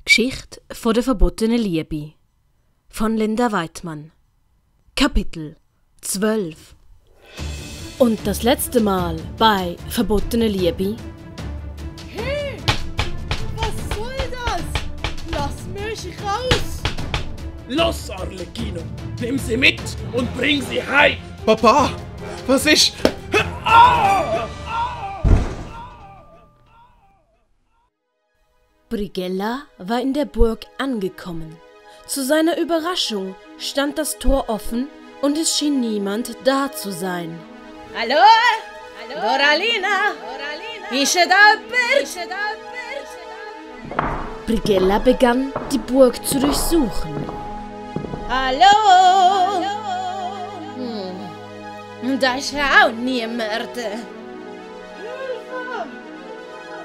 Geschichte von der verbotenen Liebe von Linda Weidmann. Kapitel 12. Und das letzte Mal bei Verbotene Liebe. Hey! Was soll das? Lass mich raus! Los, Arlecchino, nimm sie mit und bring sie heim! Papa, was ist? Brighella war in der Burg angekommen. Zu seiner Überraschung stand das Tor offen und es schien niemand da zu sein. Hallo? Doralina? Ist da jemand? Brighella begann, die Burg zu durchsuchen. Hallo? Da ist ja auch niemand. Hilfe!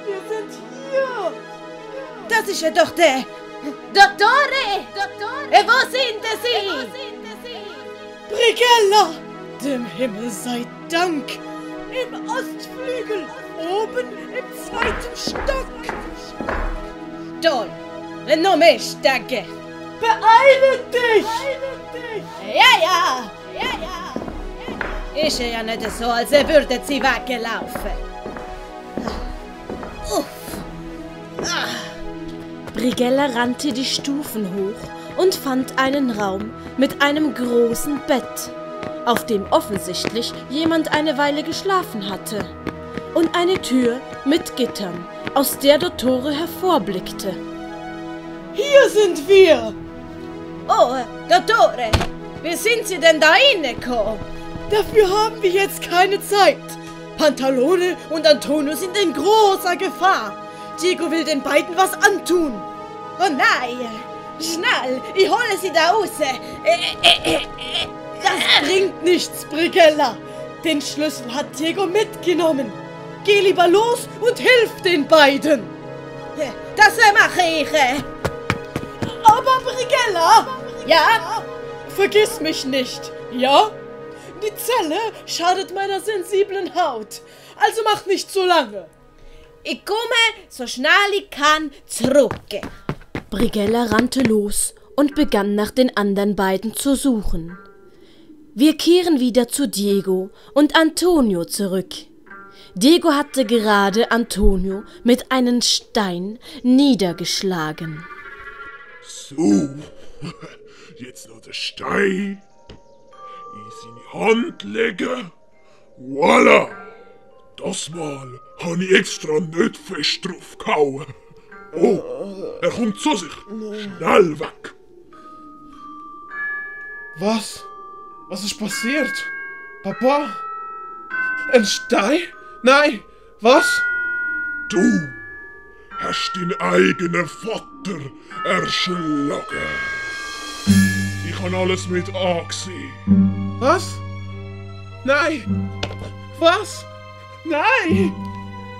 Wir sind hier! Das ist ja doch der Dottore! Wo sind Sie? Brighella! Dem Himmel sei Dank! Im Ostflügel, oben im 2. Stock! Toll! Noch mehr Stöcke! Beeile dich! Ja! Ist ja nicht so, als würde sie weglaufen. Brighella rannte die Stufen hoch und fand einen Raum mit einem großen Bett, auf dem offensichtlich jemand eine Weile geschlafen hatte, und eine Tür mit Gittern, aus der Dottore hervorblickte. Hier sind wir! Oh, Dottore, wie sind Sie denn da reingekommen? Dafür haben wir jetzt keine Zeit. Pantalone und Antonio sind in großer Gefahr. Diego will den beiden was antun. Oh nein! Schnell, ich hole sie da raus. Das bringt nichts, Brighella. Den Schlüssel hat Diego mitgenommen. Geh lieber los und hilf den beiden. Das mache ich. Aber Brighella! Ja? Vergiss mich nicht, ja? Die Zelle schadet meiner sensiblen Haut. Also mach nicht so lange. Ich komme, so schnell ich kann, zurück. Brighella rannte los und begann nach den anderen beiden zu suchen. Wir kehren wieder zu Diego und Antonio zurück. Diego hatte gerade Antonio mit einem Stein niedergeschlagen. So, jetzt noch der Stein in seine Hand legen. Voila! Das Mal habe ich extra nicht fest drauf gehauen. Oh, er kommt zu sich. Schnell weg. Was? Was ist passiert? Papa? Ein Stein? Nein, was? Du hast deinen eigenen Vater erschlagen. Ich habe alles mit angesehen. Was? Nein! Was? Nein!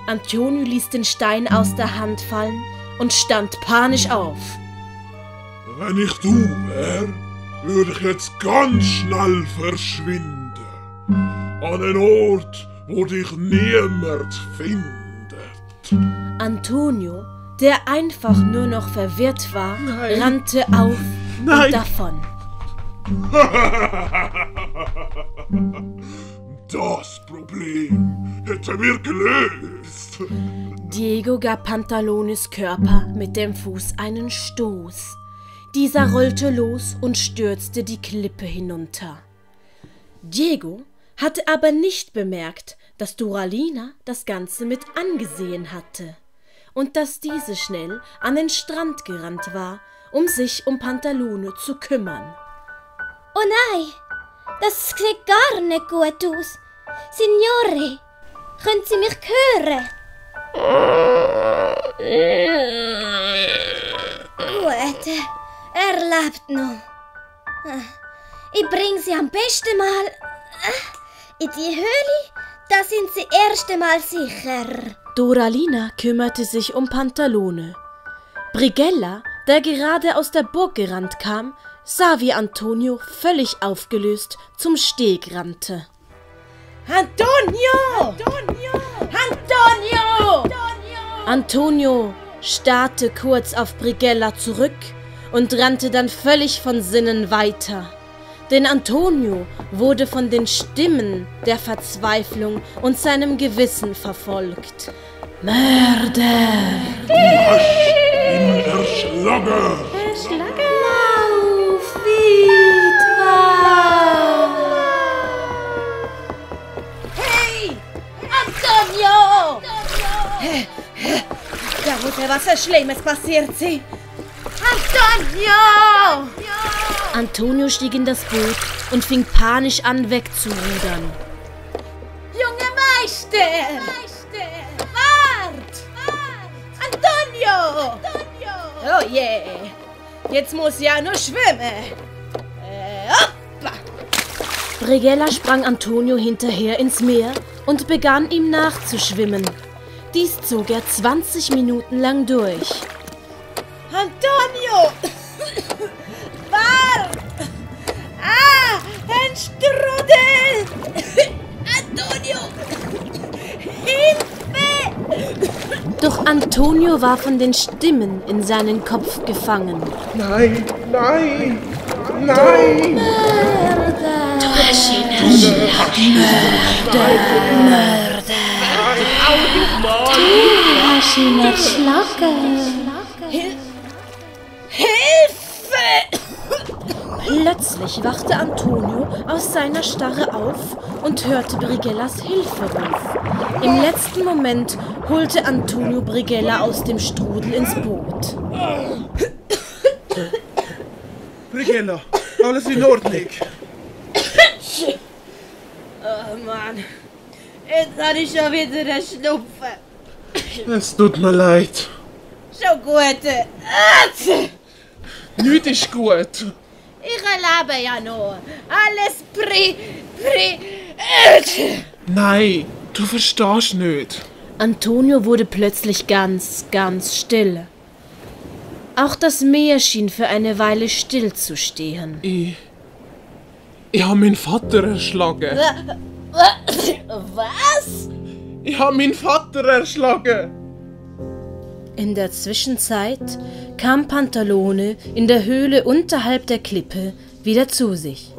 Antonio ließ den Stein aus der Hand fallen und stand panisch auf. Wenn ich du wär, würde ich jetzt ganz schnell verschwinden. An einen Ort, wo dich niemand findet. Antonio, der einfach nur noch verwirrt war, rannte auf und davon. Das Problem hätten wir gelöst. Diego gab Pantalones Körper mit dem Fuß einen Stoß. Dieser rollte los und stürzte die Klippe hinunter. Diego hatte aber nicht bemerkt, dass Doralina das Ganze mit angesehen hatte und dass diese schnell an den Strand gerannt war, um sich um Pantalone zu kümmern. Oh nein, das sieht gar nicht gut aus. Signore, können Sie mich hören? Gut, er lebt noch. Ich bringe Sie am besten mal in die Höhle, da sind Sie erst einmal sicher. Doralina kümmerte sich um Pantalone. Brighella, der gerade aus der Burg gerannt kam, sah, wie Antonio völlig aufgelöst zum Steg rannte. Antonio! Antonio starrte kurz auf Brighella zurück und rannte dann völlig von Sinnen weiter. Denn Antonio wurde von den Stimmen der Verzweiflung und seinem Gewissen verfolgt. Mörder! Ihn erschlagen! Lauf, Vitra! Hey! Antonio! Da muss ja was Schlimmes passiert sein. Antonio! Antonio stieg in das Boot und fing panisch an, wegzurudern. Junge Meister! Wart! Antonio! Oh je! Jetzt muss ja nur schwimmen. Hoppa! Brighella sprang Antonio hinterher ins Meer und begann ihm nachzuschwimmen. Dies zog er 20 Minuten lang durch. Antonio! Wart! Ah! Ein Strudel! Antonio! Hilfe! Doch Antonio war von den Stimmen in seinen Kopf gefangen. Nein, nein, nein! Hilfe! Plötzlich wachte Antonio aus seiner Starre auf und hörte Brighellas Hilferuf. Im letzten Moment holte Antonio Brighella aus dem Strudel ins Boot. Brighella, alles in Ordnung? Oh Mann, jetzt hatte ich schon wieder den Schnupfen. Es tut mir leid. Schon gut. Nichts ist gut. Ich lebe ja noch. Alles Nein, du verstehst nicht. Antonio wurde plötzlich ganz still. Auch das Meer schien für eine Weile still zu stehen. Ich habe meinen Vater erschlagen. Was? Ich habe meinen Vater erschlagen. In der Zwischenzeit kam Pantalone in der Höhle unterhalb der Klippe wieder zu sich.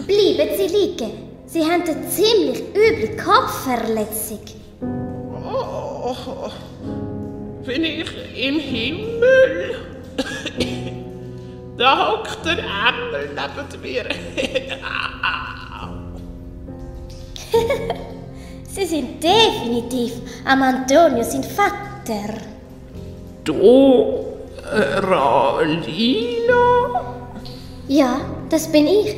Bleiben Sie liegen. Sie haben eine ziemlich üble Kopfverletzung. Bin ich im Himmel? Da hockt der Engel neben mir. Sie sind definitiv am Antonio sein Vater. Du, Ralina? Ja, das bin ich.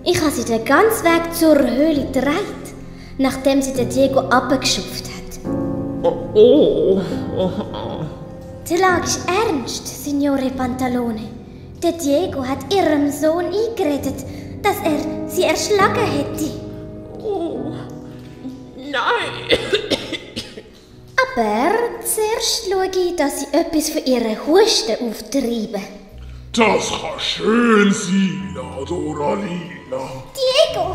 Ich habe sie den ganzen Weg zur Höhle getragen, nachdem sie den Diego abgeschupft hat. Oh. Die Lage ist ernst, Signore Pantalone. Der Diego hat ihrem Sohn eingeredet, dass er sie erschlagen hätte. Nein. Aber zuerst schaue ich, dass sie etwas für ihren Husten auftreiben. Das kann schön sein, Doralina. Diego!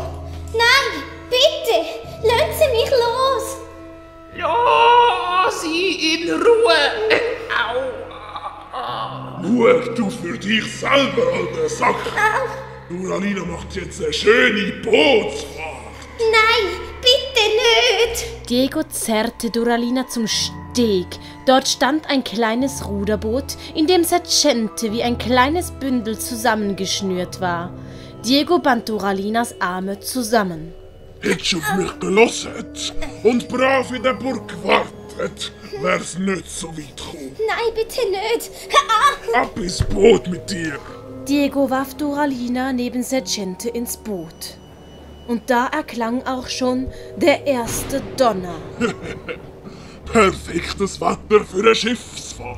Nein! Bitte! Lassen Sie mich los! Lass sie in Ruhe. Nur du für dich selber, alter Sack. Doralina macht jetzt eine schöne Bootsfahrt. Nein! Bitte nicht! Diego zerrte Doralina zum Steg. Dort stand ein kleines Ruderboot, in dem Sergente wie ein kleines Bündel zusammengeschnürt war. Diego band Doralinas Arme zusammen. Hättest du auf mich gelassen und brav in der Burg gewartet, wär's nicht so weit gekommen. Nein, bitte nicht! Ab ins Boot mit dir! Diego warf Doralina neben Sergente ins Boot. Und da erklang auch schon der erste Donner. Perfektes Wetter für eine Schiffsfahrt.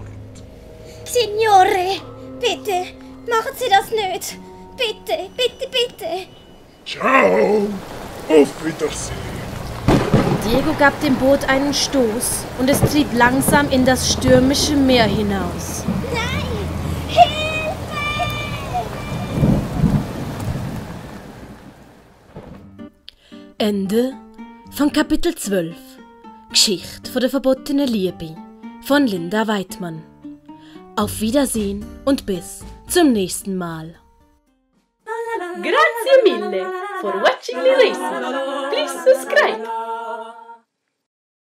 Signore! Bitte! Machen Sie das nicht! Bitte! Bitte! Bitte! Ciao! Auf Wiedersehen! Diego gab dem Boot einen Stoß und es trieb langsam in das stürmische Meer hinaus. Nein! Hilfe! Ende Von Kapitel 12 Geschichte von der verbotenen Liebe von Linda Weidmann. Auf Wiedersehen und bis zum nächsten Mal. Grazie mille for watching the lesson. Please subscribe.